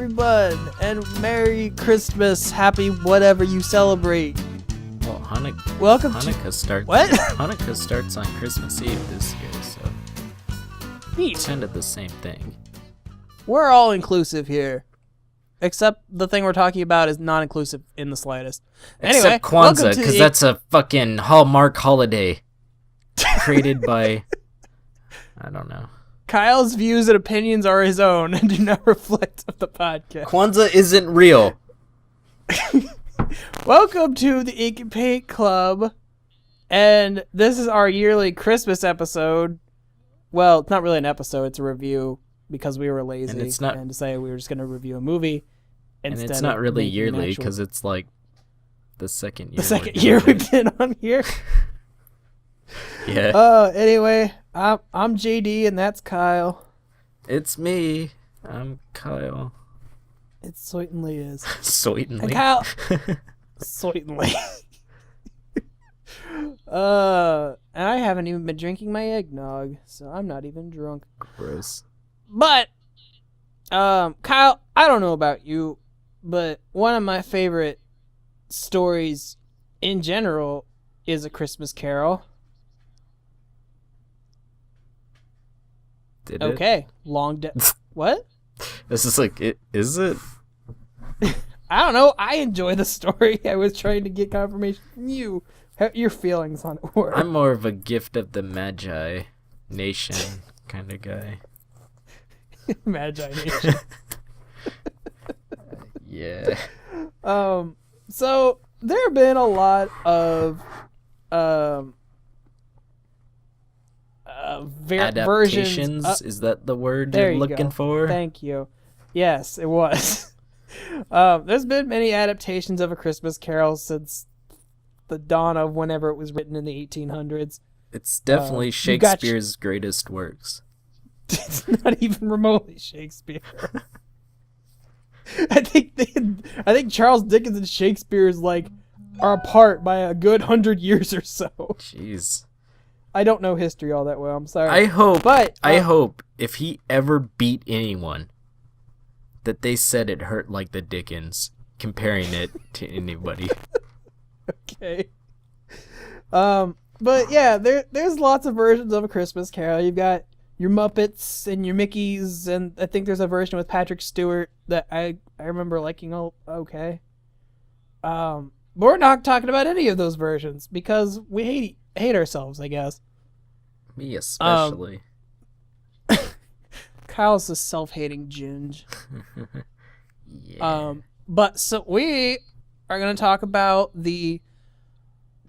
everyone, and Merry Christmas, Happy whatever you celebrate. Well, Hanukkah starts on Christmas Eve this year, so Neat. it's kind of the same thing. We're all inclusive here, except the thing we're talking about is not inclusive in the slightest. Anyway, Except Kwanzaa, because that's a fucking Hallmark holiday created by, I don't know. Kyle's views and opinions are his own and do not reflect on the podcast. Kwanzaa isn't real. Welcome to the Ink and Paint Club, and this is our yearly Christmas episode. Well, it's not really an episode, it's a review, because we were lazy and decided we were just going to review a movie. And it's not really yearly, because it's like the second year. The second year we've been on here. Yeah. Anyway, I'm JD, and that's Kyle. It's me. I'm Kyle. It certainly is. Certainly. And Kyle. Certainly. And I haven't even been drinking my eggnog, so I'm not even drunk. Gross. But, Kyle, I don't know about you, but one of my favorite stories in general is A Christmas Carol. Did okay. What? This is like, is it? I don't know. I enjoy the story. I was trying to get confirmation from you. Your feelings on it were. I'm more of a gift of the Magi Nation kind of guy. Magi Nation. Yeah. So there have been a lot of adaptations. Versions. Is that the word there you're looking for? Thank you. Yes, it was. There's been many adaptations of A Christmas Carol since the dawn of whenever it was written in the 1800s. It's definitely Shakespeare's greatest works. It's not even remotely Shakespeare. I think Charles Dickens and Shakespeare are apart by a good 100 years or so. Jeez. I don't know history all that well. I'm sorry. I hope if he ever beat anyone, that they said it hurt like the Dickens, comparing it to anybody. Okay. But yeah, there's lots of versions of A Christmas Carol. You've got your Muppets and your Mickeys, and I think there's a version with Patrick Stewart that I remember liking. Okay. But we're not talking about any of those versions because we hate ourselves, I guess. Me especially. Kyle's a self-hating ginge. Yeah. But so we are going to talk about the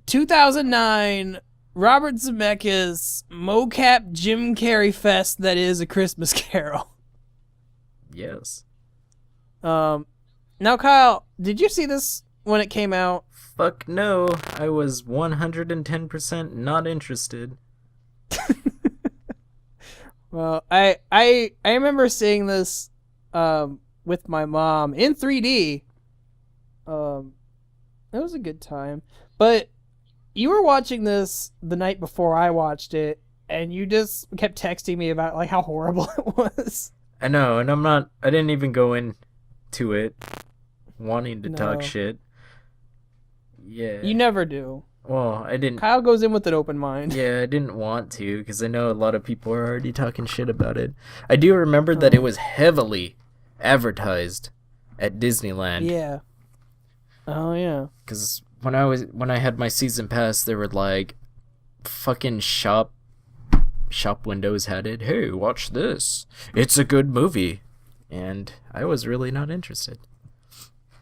2009 Robert Zemeckis mocap Jim Carrey fest that is A Christmas Carol. Yes. Now, Kyle, did you see this when it came out? Fuck no. I was 110% not interested. Well, I remember seeing this with my mom in 3D. It was a good time. But you were watching this the night before I watched it, and you just kept texting me about how horrible it was. I know, and I didn't even go into it wanting to talk shit. Yeah. You never do. Well, I didn't. Kyle goes in with an open mind. Yeah, I didn't want to, because I know a lot of people are already talking shit about it. I do remember that it was heavily advertised at Disneyland. Yeah. Oh, yeah. Because when I had my season pass, there were fucking shop windows had it. Hey, watch this. It's a good movie. And I was really not interested.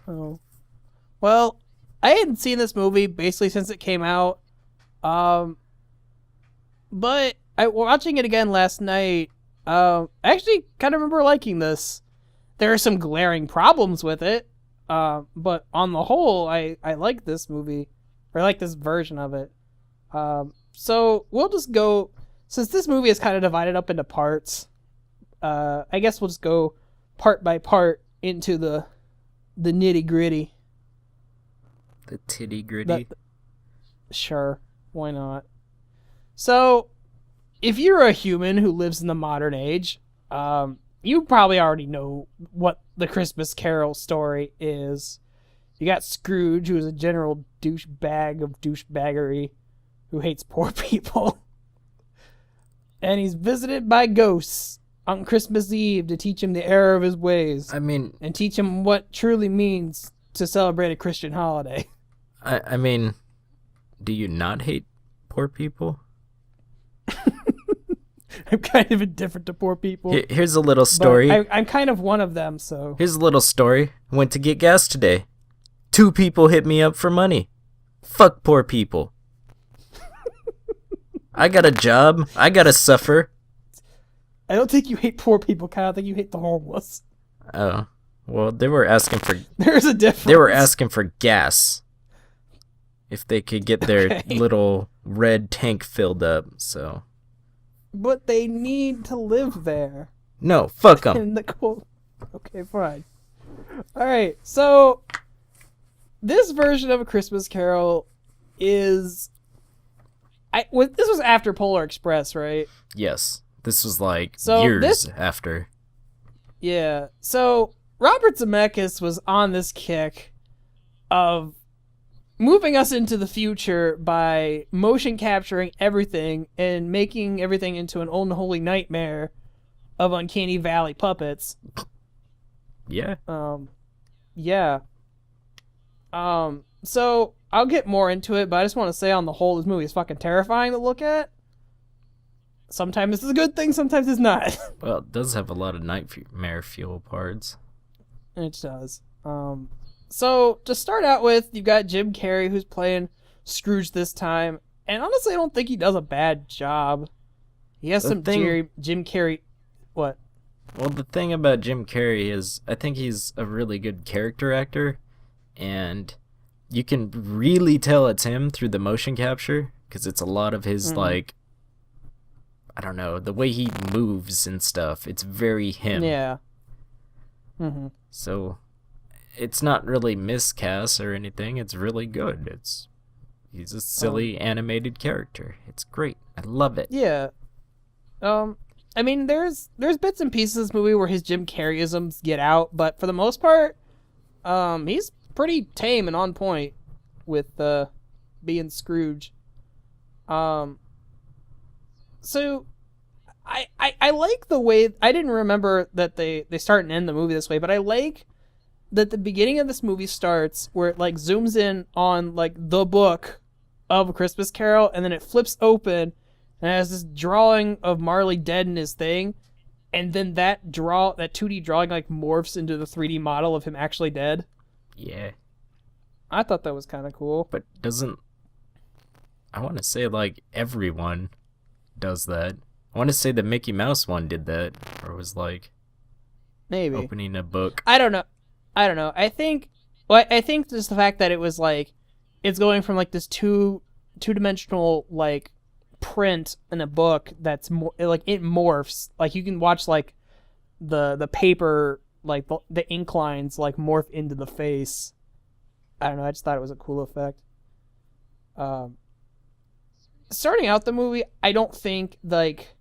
Oh. Well, I hadn't seen this movie basically since it came out. But watching it again last night, I actually kind of remember liking this. There are some glaring problems with it. But on the whole, I like this movie, or I like this version of it. So we'll just go, since this movie is kind of divided up into parts, I guess we'll just go part by part into the nitty gritty. The titty gritty. Sure, why not? So, if you're a human who lives in the modern age, you probably already know what the Christmas Carol story is. You got Scrooge, who's a general douchebag of douchebaggery, who hates poor people. And he's visited by ghosts on Christmas Eve to teach him the error of his ways. I mean, and teach him what truly means to celebrate a Christian holiday. I mean, do you not hate poor people? I'm kind of indifferent to poor people. Here's a little story. I'm kind of one of them, so. Here's a little story. I went to get gas today. 2 people hit me up for money. Fuck poor people. I got a job. I gotta suffer. I don't think you hate poor people, Kyle. I think you hate the homeless. Oh. Well, they were asking for... There's a difference. They were asking for gas. If they could get their little red tank filled up, so... But they need to live there. No, fuck them. In the cold. Okay, fine. Alright, so... This version of A Christmas Carol is... this was after Polar Express, right? Yes. This was like so years after. Yeah. So Robert Zemeckis was on this kick of moving us into the future by motion capturing everything and making everything into an unholy nightmare of Uncanny Valley puppets. Yeah. Yeah. So I'll get more into it, but I just want to say on the whole, this movie is fucking terrifying to look at. Sometimes this is a good thing, sometimes it's not. Well, it does have a lot of nightmare fuel parts. It does. So to start out with, you've got Jim Carrey, who's playing Scrooge this time, and honestly, I don't think he does a bad job. He has Jim Carrey. What? Well, the thing about Jim Carrey is, I think he's a really good character actor, and you can really tell it's him through the motion capture, because it's a lot of his, like, I don't know, the way he moves and stuff. It's very him. Yeah. So, it's not really miscast or anything. It's really good. He's a silly animated character. It's great. I love it. Yeah. I mean, there's bits and pieces of this movie where his Jim Carreyisms get out, but for the most part, he's pretty tame and on point with being Scrooge. So I like the way, I didn't remember that they start and end the movie this way, but I like that the beginning of this movie starts where it like zooms in on like the book of A Christmas Carol, and then it flips open and it has this drawing of Marley dead in his thing, and then that 2D drawing like morphs into the 3D model of him actually dead. Yeah. I thought that was kind of cool. But I want to say like everyone does that. I want to say the Mickey Mouse one did that, or was like maybe opening a book. I don't know. I think just the fact that it was like it's going from like this two-dimensional like print in a book that's more like it morphs. Like you can watch like the paper, like the ink lines like morph into the face. I don't know. I just thought it was a cool effect. Starting out the movie, I don't think like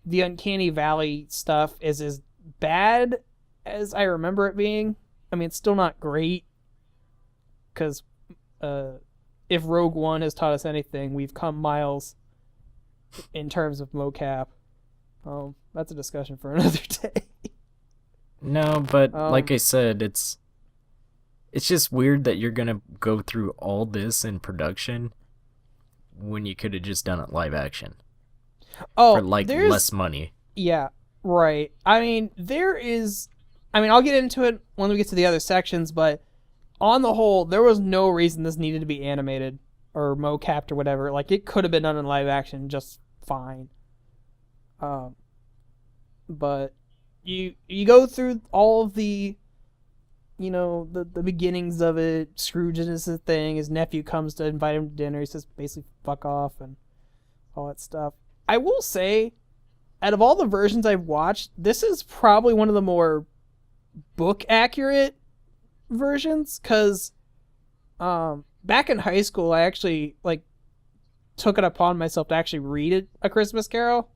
the Uncanny Valley stuff is as bad as I remember it being. I mean, it's still not great, because if Rogue One has taught us anything, we've come miles in terms of mocap. That's a discussion for another day. No, but like I said, it's just weird that you're gonna go through all this in production when you could have just done it live action. For like less money. Yeah, right. I mean, I'll get into it when we get to the other sections, but on the whole, there was no reason this needed to be animated or mocapped or whatever. Like, it could have been done in live action just fine. But you go through all of the, the beginnings of it. Scrooge is his thing. His nephew comes to invite him to dinner. He says basically fuck off and all that stuff. I will say, out of all the versions I've watched, this is probably one of the more book accurate versions, because back in high school I actually like took it upon myself to actually read A Christmas Carol.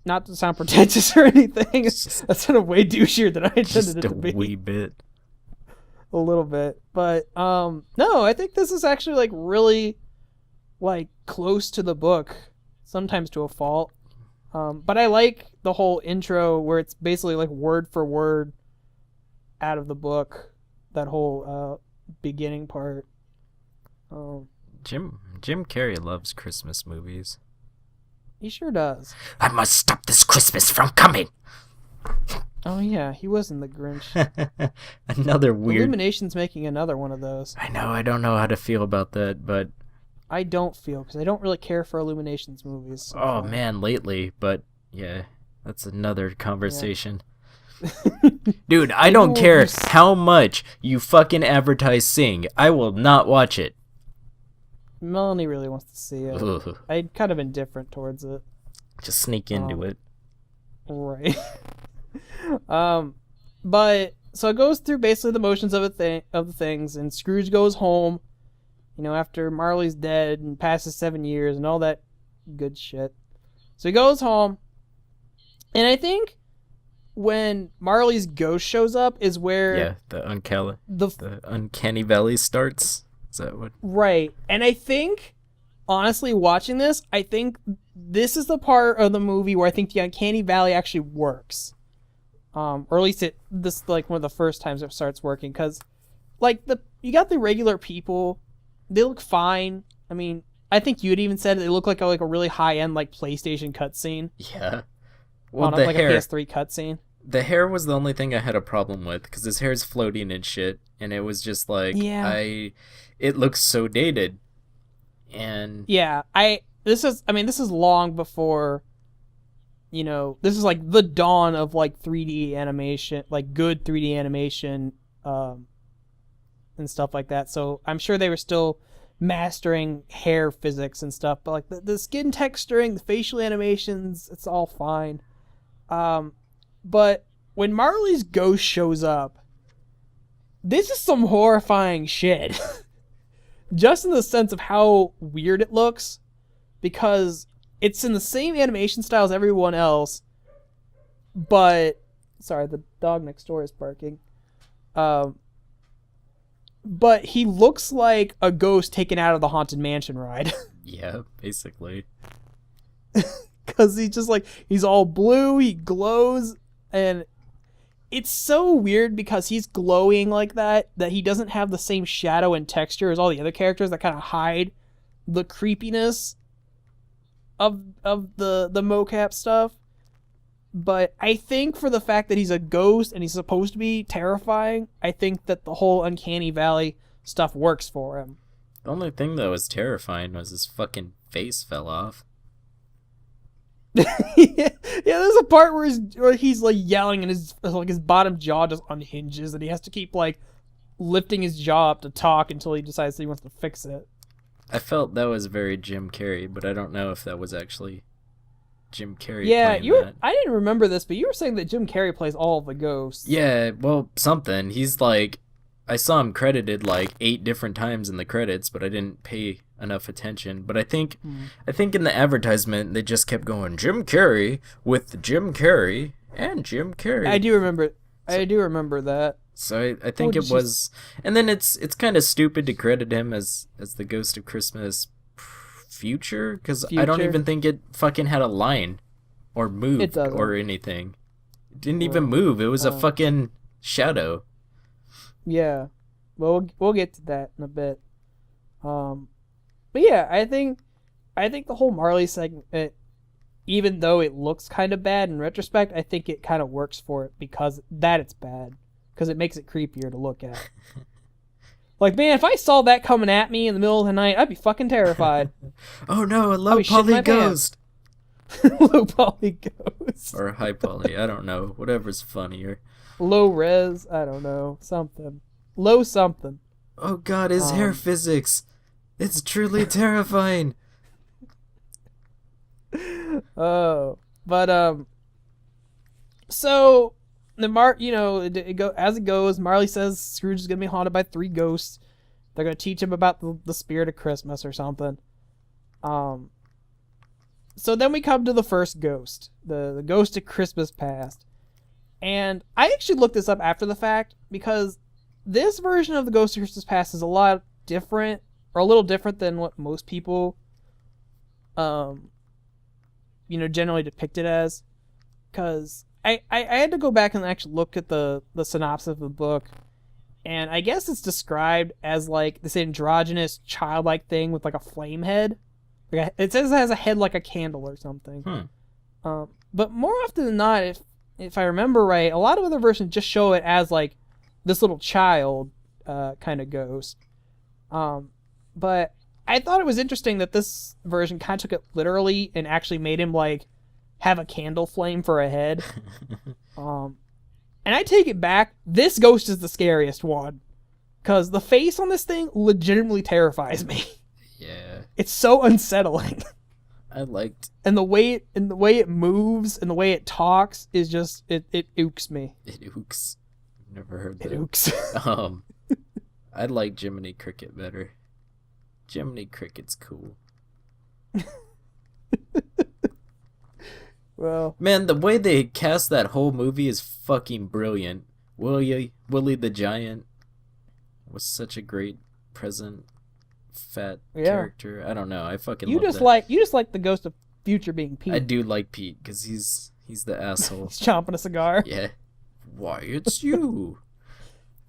not to sound pretentious or anything, that's kind of way douchier than I intended it to be. Just a wee bit. A little bit, but no, I think this is actually like really like close to the book, sometimes to a fault. But I like the whole intro where it's basically like word for word out of the book. That whole beginning part. Jim Carrey loves Christmas movies. He sure does. I must stop this Christmas from coming. Oh yeah, he was in The Grinch. Another weird. Illumination's making another one of those. I know. I don't know how to feel about that, but I don't feel, because I don't really care for Illumination's movies. So far. man, lately. But yeah, that's another conversation. Yeah. Dude, I don't care how much you fucking advertise Sing. I will not watch it. Melanie really wants to see it. Ugh. I'm kind of indifferent towards it. Just sneak into it. Right. But so it goes through basically the motions of the things, and Scrooge goes home, after Marley's dead and passes 7 years and all that good shit. So he goes home, and I think when Marley's ghost shows up is where the uncanny valley starts. Is that what? Right. And I think, honestly, watching this, I think this is the part of the movie where I think the uncanny valley actually works. Or at least this is like one of the first times it starts working, because like you got the regular people, they look fine. I mean, I think you'd even said they look like a really high end like PlayStation cutscene. Yeah. Well, like a PS3 cutscene. The hair was the only thing I had a problem with, because his hair's floating and shit, and it was just like it looks so dated. And yeah, this is long before. This is like the dawn of like 3D animation, like good 3D animation, and stuff like that. So I'm sure they were still mastering hair physics and stuff, but like the skin texturing, the facial animations, it's all fine. But when Marley's ghost shows up, this is some horrifying shit. Just in the sense of how weird it looks, because it's in the same animation style as everyone else, but... Sorry, the dog next door is barking. But he looks like a ghost taken out of the Haunted Mansion ride. Yeah, basically. Because he's just like... He's all blue, he glows, and... It's so weird because he's glowing like that he doesn't have the same shadow and texture as all the other characters that kind of hide the creepiness of the mocap stuff. But I think for the fact that he's a ghost and he's supposed to be terrifying, I think that the whole Uncanny Valley stuff works for him. The only thing that was terrifying was his fucking face fell off. Yeah, there's a part where he's like yelling and his bottom jaw just unhinges and he has to keep like lifting his jaw up to talk until he decides that he wants to fix it. I felt that was very Jim Carrey, but I don't know if that was actually Jim Carrey. Yeah, that. I didn't remember this, but you were saying that Jim Carrey plays all of the ghosts. Yeah, well, something. He's like, I saw him credited like 8 different times in the credits, but I didn't pay enough attention. But I think in the advertisement they just kept going Jim Carrey with Jim Carrey and Jim Carrey. I do remember that. So I think it was, and then it's kind of stupid to credit him as the Ghost of Christmas Future, because I don't even think it fucking had a line or moved or anything. It didn't even move. It was a fucking shadow. Yeah, well, we'll get to that in a bit. But yeah, I think the whole Marley segment, even though it looks kind of bad in retrospect, I think it kind of works for it because it's bad. Because it makes it creepier to look at. Like, man, if I saw that coming at me in the middle of the night, I'd be fucking terrified. Oh no, a low poly ghost. Low poly ghost. Or a high poly, I don't know. Whatever's funnier. Low res, I don't know. Something. Low something. Oh god, his hair physics. It's truly terrifying. Oh. But, so... as it goes, Marley says Scrooge is gonna be haunted by 3 ghosts. They're gonna teach him about the spirit of Christmas or something. So then we come to the first ghost, the ghost of Christmas Past. And I actually looked this up after the fact because this version of the Ghost of Christmas Past is a lot different, or a little different than what most people, generally depict it as. Because I had to go back and actually look at the synopsis of the book, and I guess it's described as like this androgynous childlike thing with like a flame head. It says it has a head like a candle or something. But more often than not, if I remember right, a lot of other versions just show it as like this little child kind of ghost. But I thought it was interesting that this version kind of took it literally and actually made him like have a candle flame for a head. And I take it back. This ghost is the scariest one, because the face on this thing legitimately terrifies me. Yeah. It's so unsettling. And the way it moves and the way it talks is just it ooks me. It ooks. Never heard that. It ooks. I like Jiminy Cricket better. Jiminy Cricket's cool. Well, man, the way they cast that whole movie is fucking brilliant. Willie the Giant was such a great present fat character. I don't know. I fucking love that. You just like the ghost of future being Pete. I do like Pete because he's the asshole. He's chomping a cigar. Yeah. Why, it's you.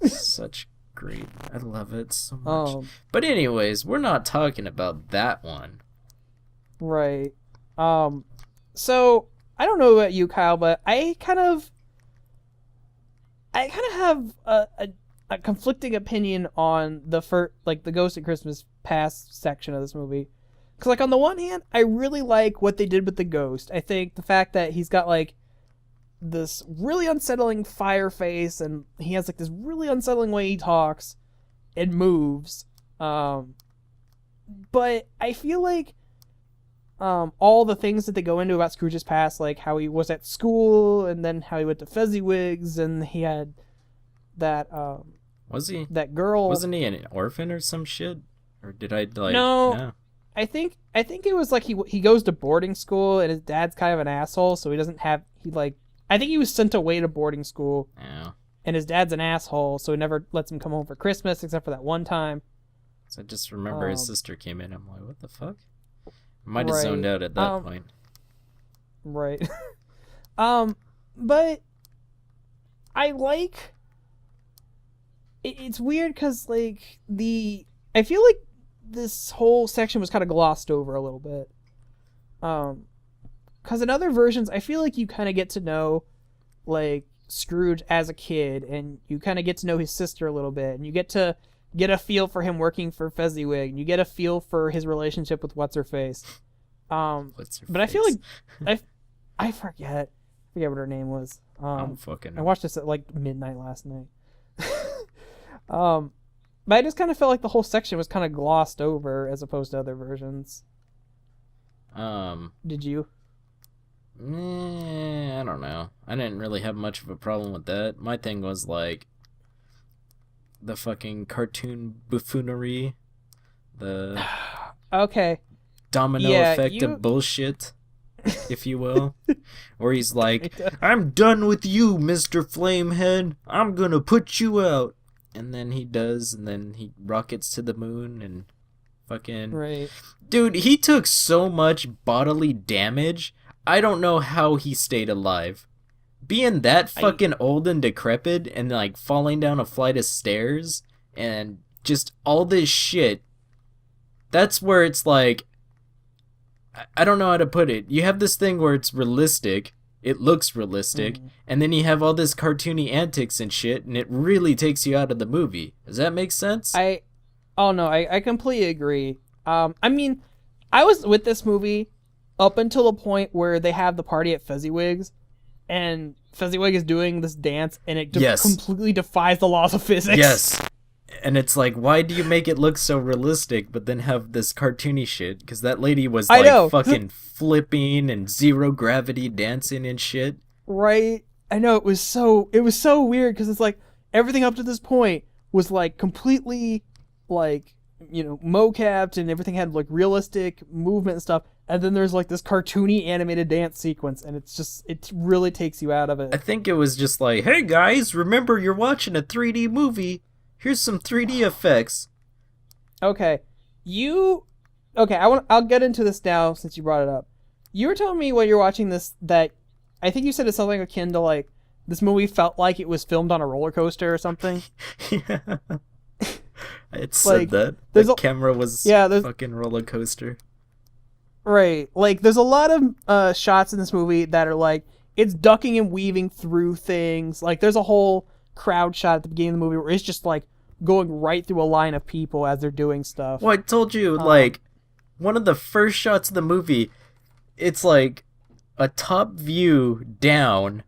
Such great. I love it so much. But anyways, we're not talking about that one. Right. So I don't know about you, Kyle, but I kind of have a conflicting opinion on the Ghost of Christmas Past section of this movie. Because, like, on the one hand, I really like what they did with the ghost. I think the fact that he's got, like, this really unsettling fire face, and he has, like, this really unsettling way he talks and moves. But I feel like all the things that they go into about Scrooge's past, like how he was at school, and then how he went to Fezziwigs, and he had that, was he? That girl. Wasn't he an orphan or some shit? Or did I, like... No. I think it was like he goes to boarding school, and his dad's kind of an asshole, so he doesn't have... I think he was sent away to boarding school. Yeah. And his dad's an asshole, so he never lets him come home for Christmas, except for that one time. So I just remember his sister came in. I'm like, what the fuck? I might have zoned out at that point. Right. But I like... It's weird because, like, I feel like this whole section was kind of glossed over a little bit. Because in other versions, I feel like you kind of get to know, like, Scrooge as a kid, and you kind of get to know his sister a little bit, and you get to get a feel for him working for Fezziwig, and you get a feel for his relationship with What's-Her-Face. But I feel like... I forget what her name was. I fucking know. I watched this at, like, midnight last night. But I just kind of felt like the whole section was kind of glossed over as opposed to other versions. Did you? I don't know. I didn't really have much of a problem with that. My thing was like the fucking cartoon buffoonery, the okay domino effect of bullshit, if you will, where he's like, "I'm done with you, Mr. Flamehead. I'm gonna put you out." And then he does, and then he rockets to the moon and fucking... Right. Dude, he took so much bodily damage, I don't know how he stayed alive. Being that fucking old and decrepit and, like, falling down a flight of stairs and just all this shit, that's where it's like... I don't know how to put it. You have this thing where it's realistic... It looks realistic, and then you have all this cartoony antics and shit, and it really takes you out of the movie. Does that make sense? I completely agree. I mean, I was with this movie up until the point where they have the party at Fezziwig's, and Fezziwig is doing this dance, and it completely defies the laws of physics. Yes. And it's like, why do you make it look so realistic, but then have this cartoony shit? Because that lady was like fucking flipping and zero gravity dancing and shit. Right. I know, it was so weird, because it's like everything up to this point was like completely like, you know, mocapped, and everything had like realistic movement and stuff. and then there's like this cartoony animated dance sequence, and it really takes you out of I it. think it was just like, hey guys, remember you're watching a 3D movie. Here's some 3D effects. Okay, you okay? I'll get into this now since you brought it up. You were telling me when you're watching this that I think you said it's something akin to like this movie felt like it was filmed on a roller coaster or something. Yeah. It said Like that. there's The camera was there's fucking roller coaster. right. Like there's a lot of shots in this movie that are like it's ducking and weaving through things. Like there's a whole crowd shot at the beginning of the movie where it's just like going right through a line of people as they're doing stuff. Well, I told you, like, one of the first shots of the movie, it's like a top view down,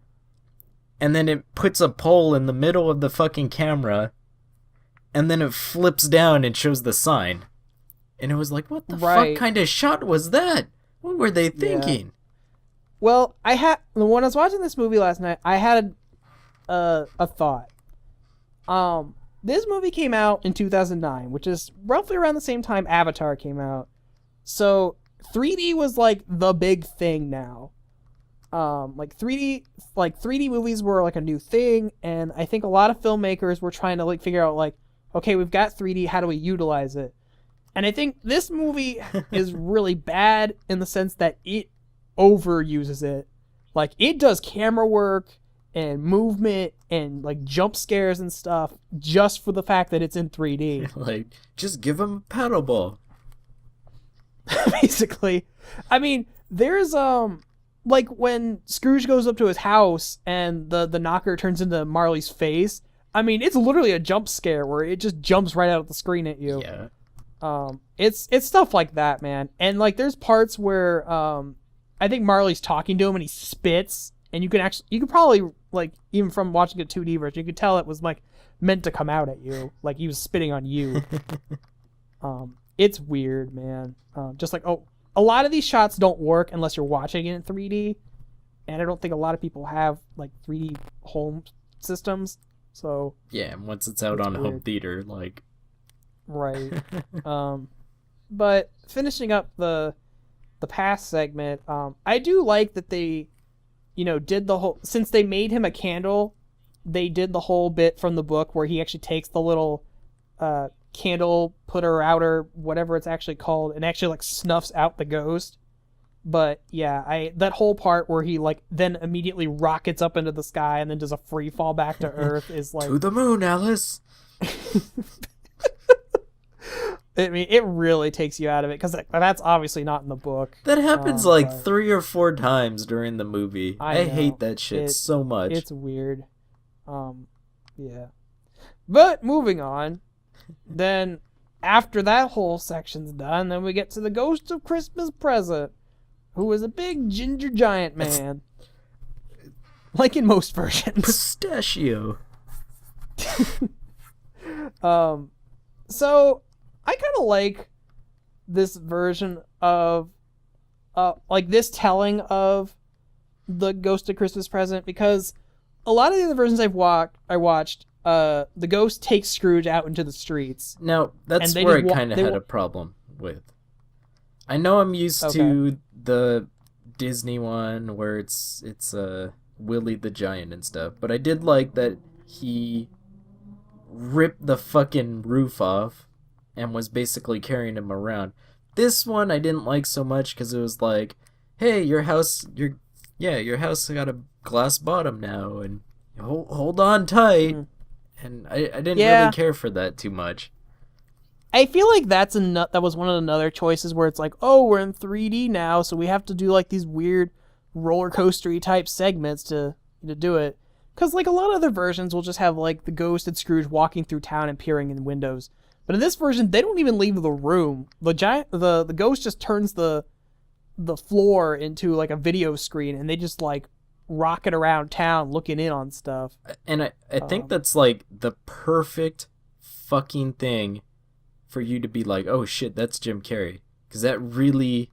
and then it puts a pole in the middle of the fucking camera, and then it flips down and shows the sign. And it was like, what the fuck kind of shot was that? What were they thinking? Yeah. Well, when I was watching this movie last night, I had a thought. This movie came out in 2009, which is roughly around the same time Avatar came out. So 3D was like the big thing now. Like 3D movies were like a new thing, and I think a lot of filmmakers were trying to like figure out like, okay, we've got 3D, how do we utilize it? And I think this movie is really bad in the sense that it overuses it. Like it does camera work and movement and like jump scares and stuff just for the fact that it's in 3D. Like, just give him a paddle ball. Basically. I mean, there's like when Scrooge goes up to his house and the knocker turns into Marley's face. I mean, it's literally a jump scare where it just jumps right out of the screen at you. Yeah. It's stuff like that, man. And like there's parts where I think Marley's talking to him and he spits, and you could probably like even from watching a 2D version, you could tell it was like meant to come out at you, like he was spitting on you. It's weird, man. Just like a lot of these shots don't work unless you're watching it in 3D, and I don't think a lot of people have like 3D home systems. So yeah, and once it's out on weird. home theater, like right. But finishing up the past segment, I do like that they, did the whole, since they made him a candle, they did the whole bit from the book where he actually takes the little candle putter outer, whatever it's actually called, and actually like snuffs out the ghost. But yeah, that whole part where he like then immediately rockets up into the sky and then does a free fall back to Earth is like to the moon, Alice. I mean, it really takes you out of it because that's obviously not in the book. That happens like 3 or 4 times during the movie. I hate that shit so much. It's weird. Yeah. But moving on, then after that whole section's done, then we get to the Ghost of Christmas Present, who is a big ginger giant man. Like in most versions. Pistachio. So I kind of like this version of, like this telling of the Ghost of Christmas Present, because a lot of the other versions I watched, the ghost takes Scrooge out into the streets. Now, that's where I kind of had a problem with. I know I'm used to the Disney one where it's Willie the Giant and stuff, but I did like that he ripped the fucking roof off and was basically carrying him around. This one I didn't like so much because it was like, hey, your house got a glass bottom now, and hold on tight. And I didn't really care for that too much. I feel like that was one of the other choices where it's like, oh, we're in 3D now, so we have to do like these weird roller coastery type segments to do it. Because like a lot of other versions will just have like the ghost and Scrooge walking through town and peering in windows. But in this version, they don't even leave the room. The ghost just turns the floor into like a video screen, and they just like rocket around town looking in on stuff. And I think that's like the perfect fucking thing for you to be like, oh shit, that's Jim Carrey. Because that really,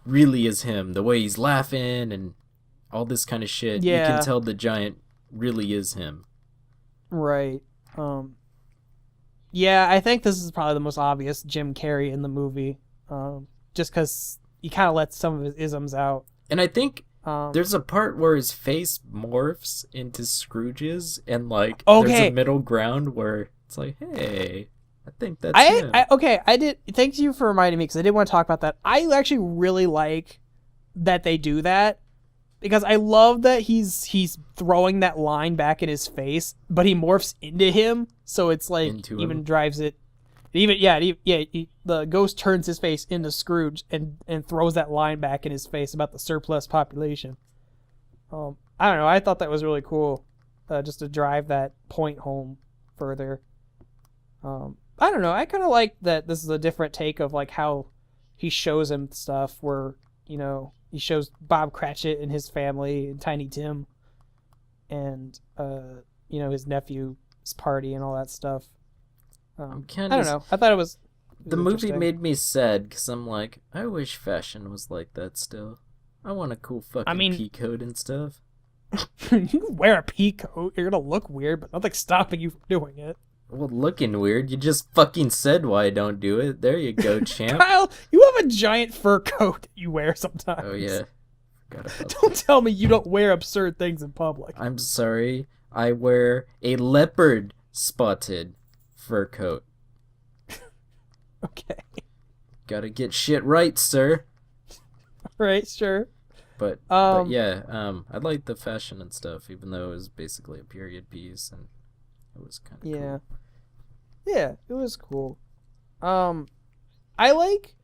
really is him. The way he's laughing and all this kind of shit. Yeah. You can tell the giant really is him. Right. Yeah, I think this is probably the most obvious Jim Carrey in the movie. Just because he kind of lets some of his isms out. And I think Um, there's a part where his face morphs into Scrooge's, and like there's Okay. a middle ground where it's like, hey, I think that's him. I did. Thank you for reminding me because I did want to talk about that. I actually really like that they do that because I love that he's throwing that line back in his face, but he morphs into him, so it's like Into even him. drives it. The ghost turns his face into Scrooge and throws that line back in his face about the surplus population. I don't know. I thought that was really cool, just to drive that point home further. I don't know. I kind of like that this is a different take of like how he shows him stuff where, he shows Bob Cratchit and his family and Tiny Tim and, his nephew's party and all that stuff. I'm I kinda don't know. I thought it was The movie interesting. made me sad because I'm like, I wish fashion was like that still. I want a cool fucking pea coat and stuff. You can wear a pea coat. You're going to look weird, but nothing's stopping you from doing it. Well, looking weird. You just fucking said why I don't do it. There you go, champ. Kyle, you have a giant fur coat that you wear sometimes. Oh yeah. Forgot about that. Don't tell me you don't wear absurd things in public. I'm sorry. I wear a leopard spotted fur coat. Okay. Gotta get shit right, sir. Right, sure. But Um, yeah, I like the fashion and stuff, even though it was basically a period piece, and it was kind of Yeah. cool. Yeah, it was cool. I like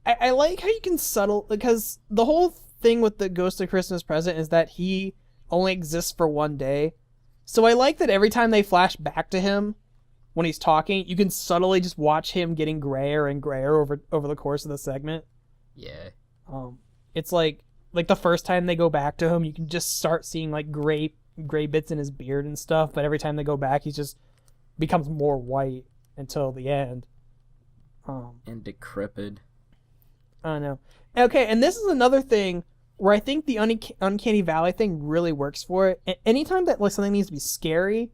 I like how you can subtle because the whole thing with the Ghost of Christmas Present is that he only exists for one day. So I like that every time they flash back to him when he's talking, you can subtly just watch him getting grayer and grayer over the course of the segment. Yeah. It's like the first time they go back to him, you can just start seeing like gray bits in his beard and stuff, but every time they go back, he just becomes more white until the end. And decrepit. I don't know. Okay, and this is another thing where I think the Uncanny Valley thing really works for it. Anytime that like something needs to be scary,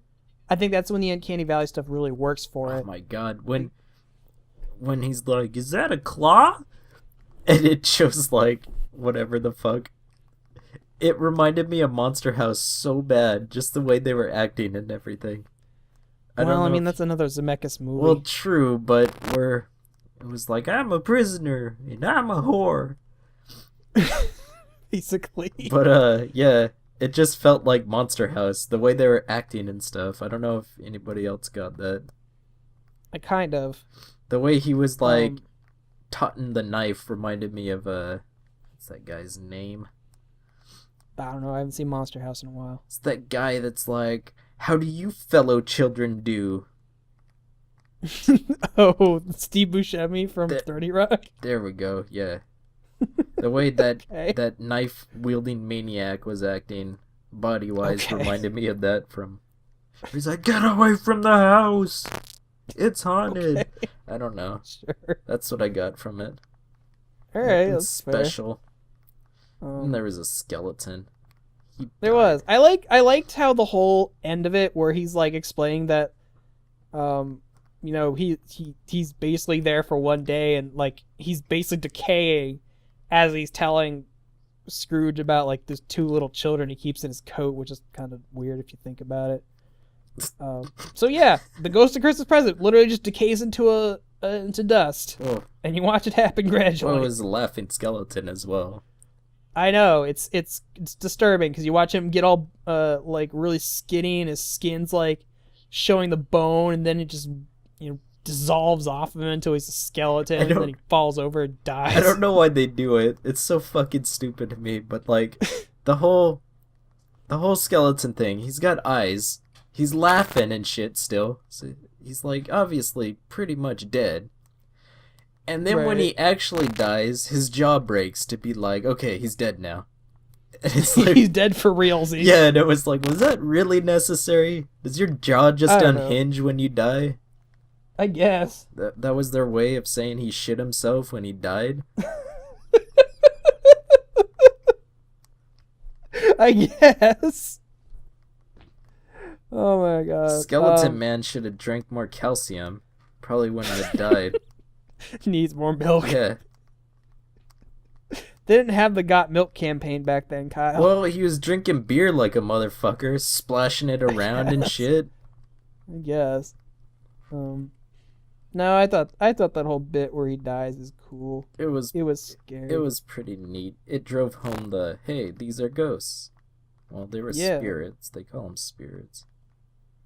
I think that's when the Uncanny Valley stuff really works for Oh it. my god, when he's like, is that a claw? And it shows like whatever the fuck. It reminded me of Monster House so bad, just the way they were acting and everything. I mean, that's another Zemeckis movie. Well, true, but where it was like, I'm a prisoner and I'm a whore. Basically. But yeah, it just felt like Monster House, the way they were acting and stuff. I don't know if anybody else got that. I kind of. The way he was like taughting the knife reminded me of what's that guy's name? I don't know. I haven't seen Monster House in a while. It's that guy that's like, how do you fellow children do? Oh, Steve Buscemi from That- 30 Rock? There we go, yeah. The way that Okay. that knife wielding maniac was acting body wise Okay. reminded me of that from he's like, get away from the house. It's haunted. Okay. I don't know. Sure. That's what I got from it. Alright, Nothing that's fair. special. And there was a skeleton. He There died. was. I liked how the whole end of it where he's like explaining that he's basically there for one day and like he's basically decaying as he's telling Scrooge about like these two little children he keeps in his coat, which is kind of weird if you think about it. So yeah, the Ghost of Christmas Present literally just decays into into dust, Oh, and you watch it happen gradually. well, it was a laughing skeleton as well. I know it's disturbing because you watch him get all like really skinny and his skin's like showing the bone, and then it just dissolves off of him until he's a skeleton, and then he falls over and dies. I don't know why they do it. It's so fucking stupid to me. But like the whole skeleton thing. He's got eyes. He's laughing and shit still. So he's like obviously pretty much dead. And then when he actually dies, his jaw breaks to be like, okay, he's dead now. And it's like, He's dead for realsies. yeah, and it was like, was that really necessary? Does your jaw just I don't know. unhinge when you die? I guess. That was their way of saying he shit himself when he died? I guess. Oh my god. Skeleton Man should have drank more calcium. Probably wouldn't have died. Needs more milk. Yeah. They didn't have the Got Milk campaign back then, Kyle. Well, he was drinking beer like a motherfucker, splashing it around and shit. I guess. No, I thought that whole bit where he dies is cool. It was scary. It was pretty neat. It drove home the, hey, these are ghosts. Well, they were spirits. They call them spirits.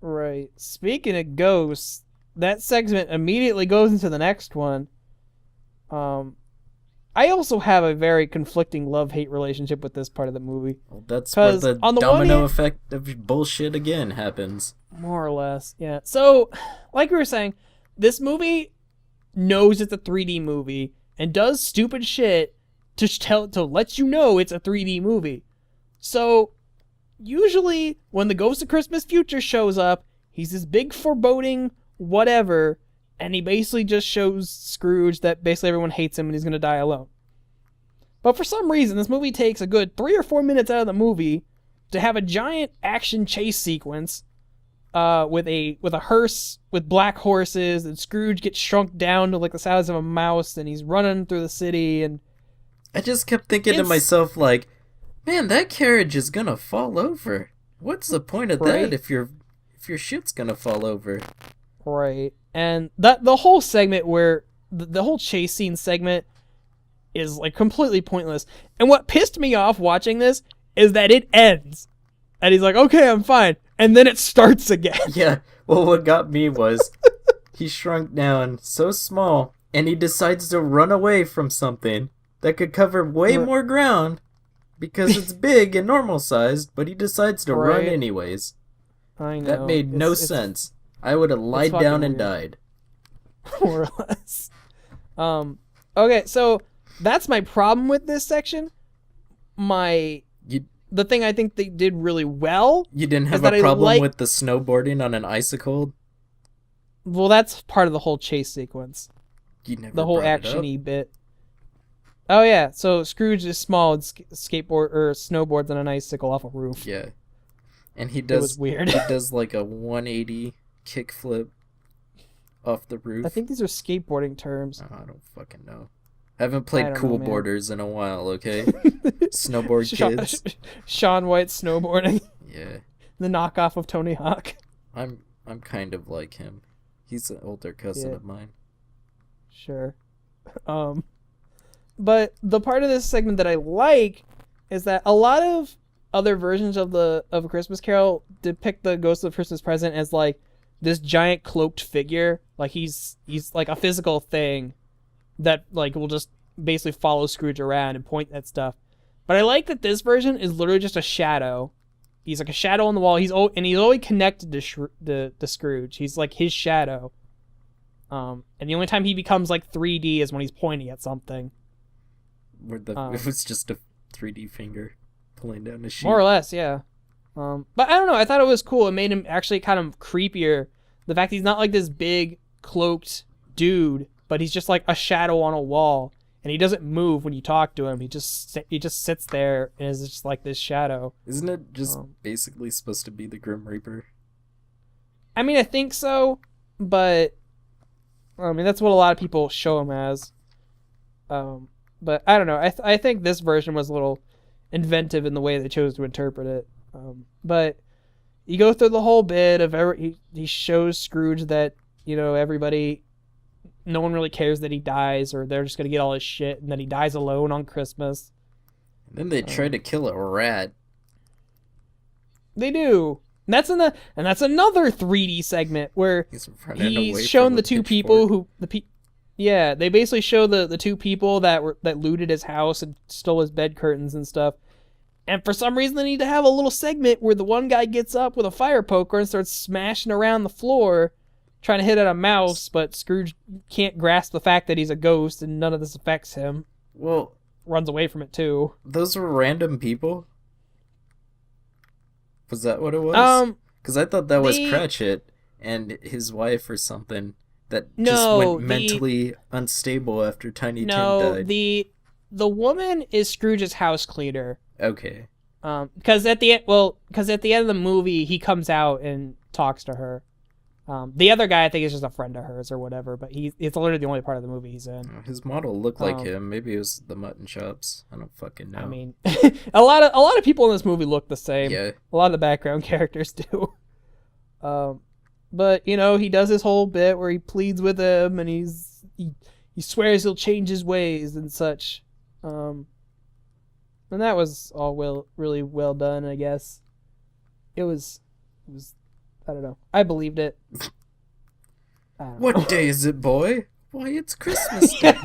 Right. Speaking of ghosts, that segment immediately goes into the next one. I also have a very conflicting love-hate relationship with this part of the movie. Well, that's where the domino effect of bullshit again happens. More or less, yeah. So, like we were saying, this movie knows it's a 3D movie and does stupid shit to let you know it's a 3D movie. So, usually, when the Ghost of Christmas Future shows up, he's this big foreboding whatever, and he basically just shows Scrooge that basically everyone hates him and he's going to die alone. But for some reason, this movie takes a good 3 or 4 minutes out of the movie to have a giant action chase sequence with a hearse with black horses, and Scrooge gets shrunk down to like the size of a mouse, and he's running through the city. And I just kept thinking to myself, like, man, that carriage is gonna fall over. What's the point of that if your shit's gonna fall over? Right. And the whole segment where the whole chase scene segment is like completely pointless. And what pissed me off watching this is that it ends. And he's like, okay, I'm fine. And then it starts again. Yeah. Well, what got me was he shrunk down so small and he decides to run away from something that could cover way more ground because it's big and normal sized, but he decides to run anyways. I know. That made no sense. I would have lied down and died. More or less. Okay, so that's my problem with this section. The thing I think they did really well. You didn't have a problem with the snowboarding on an icicle? Well, that's part of the whole chase sequence. You never the whole action-y bit. Oh yeah, so Scrooge is small and snowboards on an icicle off a roof. Yeah, and he does. It was weird. He does like a 180 kickflip off the roof. I think these are skateboarding terms. Oh, I don't fucking know. I haven't played Cool Boarders in a while, okay? Snowboard kids. Shaun White snowboarding. Yeah. The knockoff of Tony Hawk. I'm kind of like him. He's an older cousin of mine. Sure. But the part of this segment that I like is that a lot of other versions of A Christmas Carol depict the Ghost of Christmas Present as like this giant cloaked figure. Like he's like a physical thing that like will just basically follow Scrooge around and point at stuff. But I like that this version is literally just a shadow. He's like a shadow on the wall. He's always connected to Scrooge. He's like his shadow. And the only time he becomes like 3D is when he's pointing at something. If it's just a 3D finger pulling down the sheet. More or less, yeah. But I don't know. I thought it was cool. It made him actually kind of creepier. The fact he's not like this big cloaked dude, but he's just like a shadow on a wall, and he doesn't move when you talk to him. He just sits there and is just like this shadow. Isn't it just basically supposed to be the Grim Reaper? I mean, I think so, but I mean that's what a lot of people show him as. But I don't know. I think this version was a little inventive in the way they chose to interpret it. But you go through the whole bit of he shows Scrooge that no one really cares that he dies, or they're just gonna get all his shit, and that he dies alone on Christmas. And then they try to kill a rat. They do. And that's another 3D segment where he's shown the two people who they basically show the two people that looted his house and stole his bed curtains and stuff. And for some reason they need to have a little segment where the one guy gets up with a fire poker and starts smashing around the floor trying to hit at a mouse, but Scrooge can't grasp the fact that he's a ghost and none of this affects him. Well, runs away from it too. Those were random people? Was that what it was? Because I thought that was Cratchit and his wife or something that just went mentally unstable after Tiny Tim died. No, the woman is Scrooge's house cleaner. Okay. Because at the end of the movie, he comes out and talks to her. The other guy, I think, is just a friend of hers or whatever, but it's literally the only part of the movie he's in. His model looked like him. Maybe it was the mutton chops. I don't fucking know. I mean, a lot of people in this movie look the same. Yeah. A lot of the background characters do. But he does this whole bit where he pleads with him, and he swears he'll change his ways and such. And that was all really well done, I guess. It was I don't know. I believed it. What day is it, boy? Why, it's Christmas Day.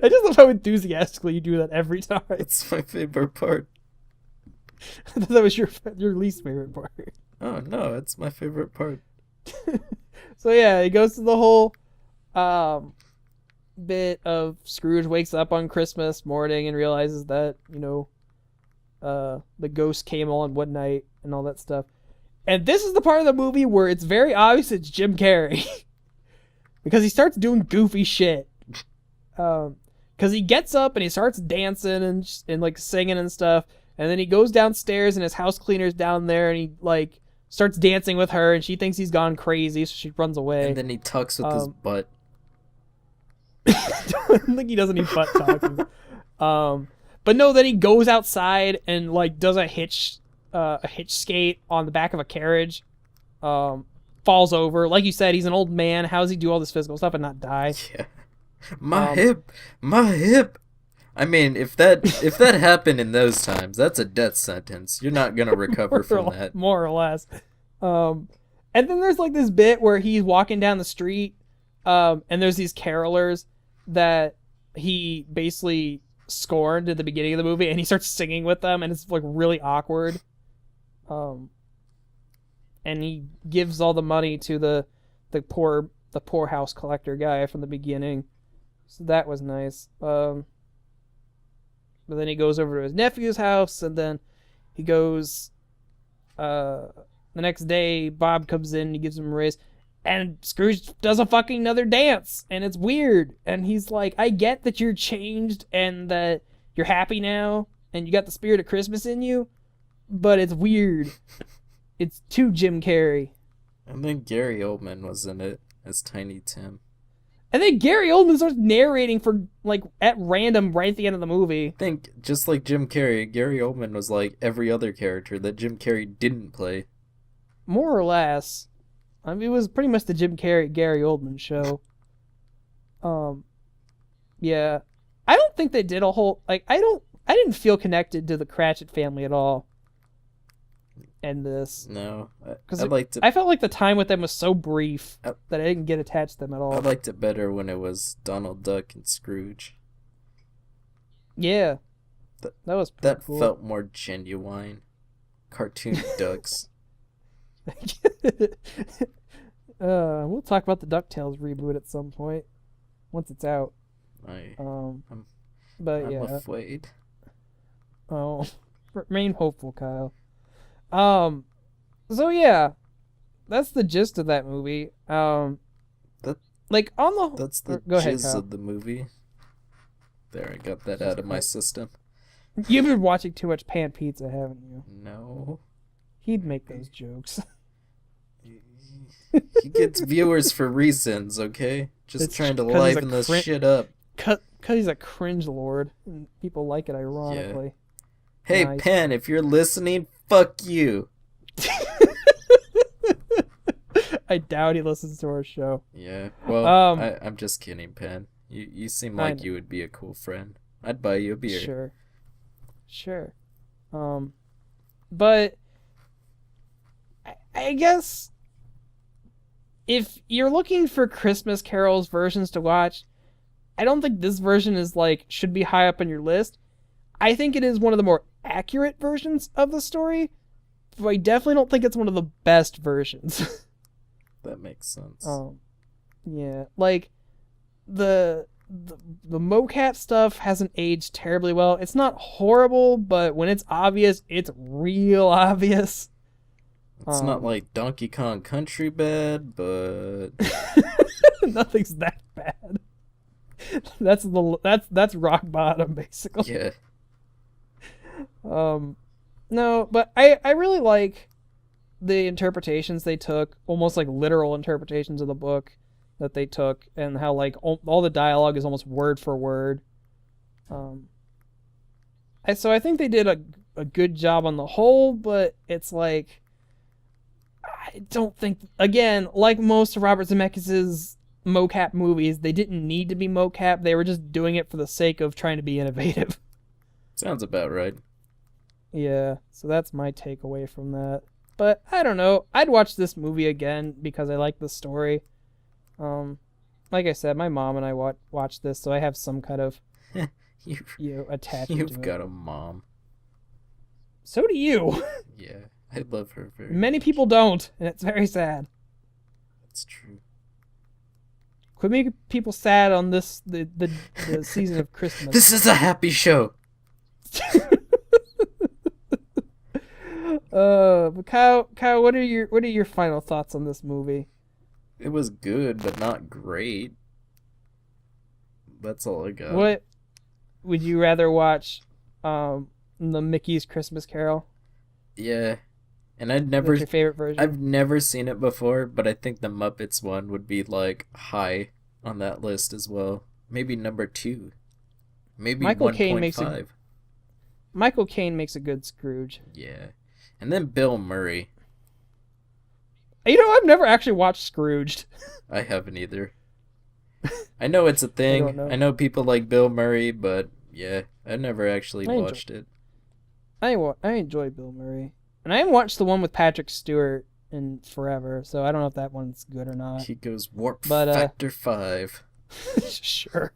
I just love how enthusiastically you do that every time. It's my favorite part. I thought that was your least favorite part. Oh, no, it's my favorite part. So yeah, he goes to the whole bit of Scrooge wakes up on Christmas morning and realizes that, the ghost came on one night and all that stuff. And this is the part of the movie where it's very obvious it's Jim Carrey. Because he starts doing goofy shit. Because he gets up and he starts dancing and like singing and stuff. And then he goes downstairs and his house cleaner's down there and he like starts dancing with her and she thinks he's gone crazy, so she runs away. And then he tucks with his butt. I think he doesn't need butt talking. But no, then he goes outside and like does a hitch skate on the back of a carriage. Falls over. Like you said, he's an old man. How does he do all this physical stuff and not die? Yeah. My hip. I mean, if that happened in those times, that's a death sentence. You're not gonna recover from that. More or less. And then there's like this bit where he's walking down the street, and there's these carolers that he basically scorned at the beginning of the movie, and he starts singing with them, and it's like really awkward. And he gives all the money to the poor house collector guy from the beginning, so that was nice. But then he goes over to his nephew's house, and then he goes. The next day, Bob comes in, and he gives him a raise, and Scrooge does a fucking another dance, and it's weird. And he's like, I get that you're changed and that you're happy now, and you got the spirit of Christmas in you, but it's weird. It's too Jim Carrey. And then Gary Oldman was in it as Tiny Tim. And then Gary Oldman starts narrating for, like, at random right at the end of the movie. I think, just like Jim Carrey, Gary Oldman was like every other character that Jim Carrey didn't play. More or less. I mean, it was pretty much the Jim Carrey, Gary Oldman show. Yeah. I don't think they did a whole, like, I didn't feel connected to the Cratchit family at all. And this. No. I felt like the time with them was so brief that I didn't get attached to them at all. I liked it better when it was Donald Duck and Scrooge. Yeah. That was pretty cool. Felt more genuine. Cartoon ducks. We'll talk about the DuckTales reboot at some point once it's out. I'm yeah. afraid. Oh, remain hopeful, Kyle. So yeah, that's the gist of that movie. That's the jizz of the movie. There, I got that out of my system. You've been watching too much Pan Pizza, haven't you? No. He'd make those jokes. He gets viewers for reasons, okay? Just trying to liven this shit up. Because he's a cringe lord, and people like it ironically. Yeah. Hey, nice. Pan, if you're listening, fuck you. I doubt he listens to our show. Yeah, well, I'm just kidding, Pan. You seem like you would be a cool friend. I'd buy you a beer. Sure. But I guess if you're looking for Christmas carols versions to watch, I don't think this version is should be high up on your list. I think it is one of the more accurate versions of the story, but I definitely don't think it's one of the best versions. That makes sense. Yeah, the mocap stuff hasn't aged terribly well. It's not horrible, but when it's obvious, it's real obvious. It's not like Donkey Kong Country bad, but nothing's that bad. That's rock bottom, basically. Yeah. No, but I really like the interpretations they took, almost like literal interpretations of the book that they took, and how like all the dialogue is almost word for word. So I think they did a good job on the whole, but it's like, I don't think, again, like most of Robert Zemeckis' mocap movies, they didn't need to be mocap. They were just doing it for the sake of trying to be innovative. Sounds about right. Yeah, so that's my takeaway from that. But I don't know. I'd watch this movie again because I like the story. Like I said, my mom and I watched this, so I have some kind of attachment to it. You've got a mom. So do you. Yeah, I love her very Many much. people don't, and it's very sad. That's true. Quit making people sad on the season of Christmas. This is a happy show. But Kyle, what are your final thoughts on this movie? It was good, but not great. That's all I got. What would you rather watch? The Mickey's Christmas Carol? Yeah. And That's your favorite version? I've never seen it before, but I think the Muppets one would be like high on that list as well. Maybe number 2. Maybe Michael 1.5. Michael Caine makes a good Scrooge. Yeah. And then Bill Murray. You know, I've never actually watched Scrooged. I haven't either. I know it's a thing. I know people like Bill Murray, but yeah, I never actually watched it. I enjoy Bill Murray. And I haven't watched the one with Patrick Stewart in forever, so I don't know if that one's good or not. He goes Factor 5. Sure.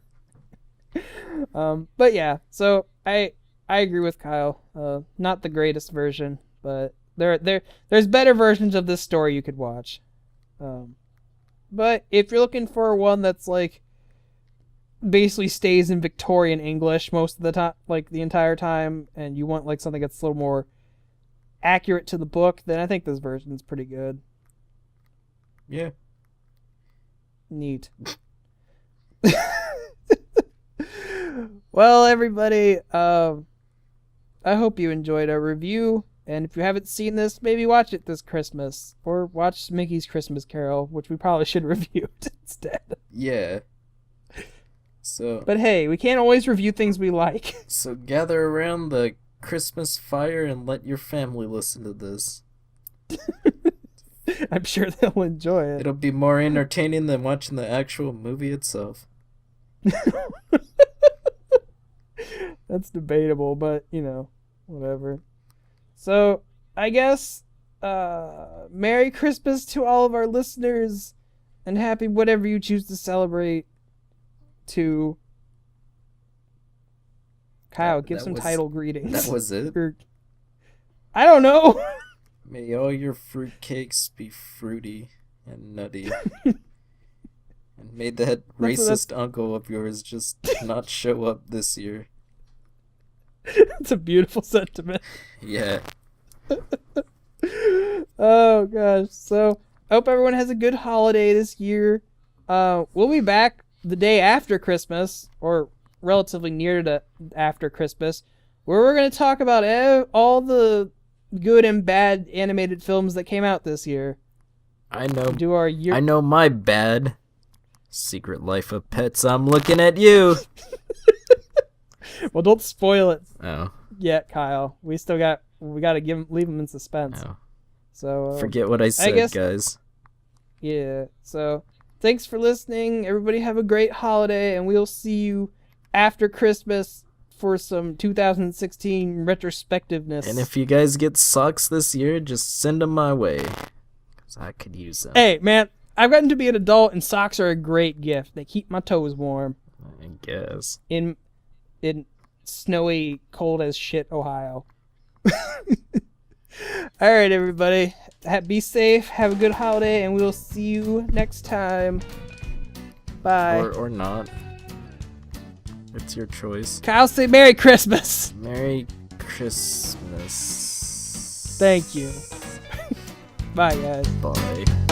But yeah, so I agree with Kyle. Not the greatest version, but there's better versions of this story you could watch. But if you're looking for one that's like basically stays in Victorian English most of the time, like the entire time, and you want like something that's a little more accurate to the book, then I think this version's pretty good. Yeah. Neat. Well, everybody, I hope you enjoyed our review, and if you haven't seen this, maybe watch it this Christmas, or watch Mickey's Christmas Carol, which we probably should review instead. Yeah. But hey, we can't always review things we like. So gather around the Christmas fire and let your family listen to this. I'm sure they'll enjoy it. It'll be more entertaining than watching the actual movie itself. That's debatable, but, you know, whatever. So, I guess, Merry Christmas to all of our listeners, and happy whatever you choose to celebrate to... Kyle, give some title greetings. That was it? I don't know. May all your fruitcakes be fruity and nutty. And may that racist uncle of yours just not show up this year. That's a beautiful sentiment. Yeah. Oh, gosh. So, I hope everyone has a good holiday this year. We'll be back the day after Christmas, or relatively near to after Christmas, where we're going to talk about all the good and bad animated films that came out this year. I know. I know my bad. Secret Life of Pets. I'm looking at you. Well, don't spoil it. Oh. Yet, Kyle. We got to leave them in suspense. Oh. So forget what I said, guys. Yeah. So thanks for listening. Everybody have a great holiday, and we'll see you after Christmas for some 2016 retrospectiveness. And if you guys get socks this year, just send them my way, because I could use them. Hey, man, I've gotten to be an adult, and socks are a great gift. They keep my toes warm. I guess. In snowy, cold as shit Ohio. All right, everybody. Be safe. Have a good holiday, and we'll see you next time. Bye. Or not. It's your choice. Kyle, say Merry Christmas. Merry Christmas. Thank you. Bye, guys. Bye.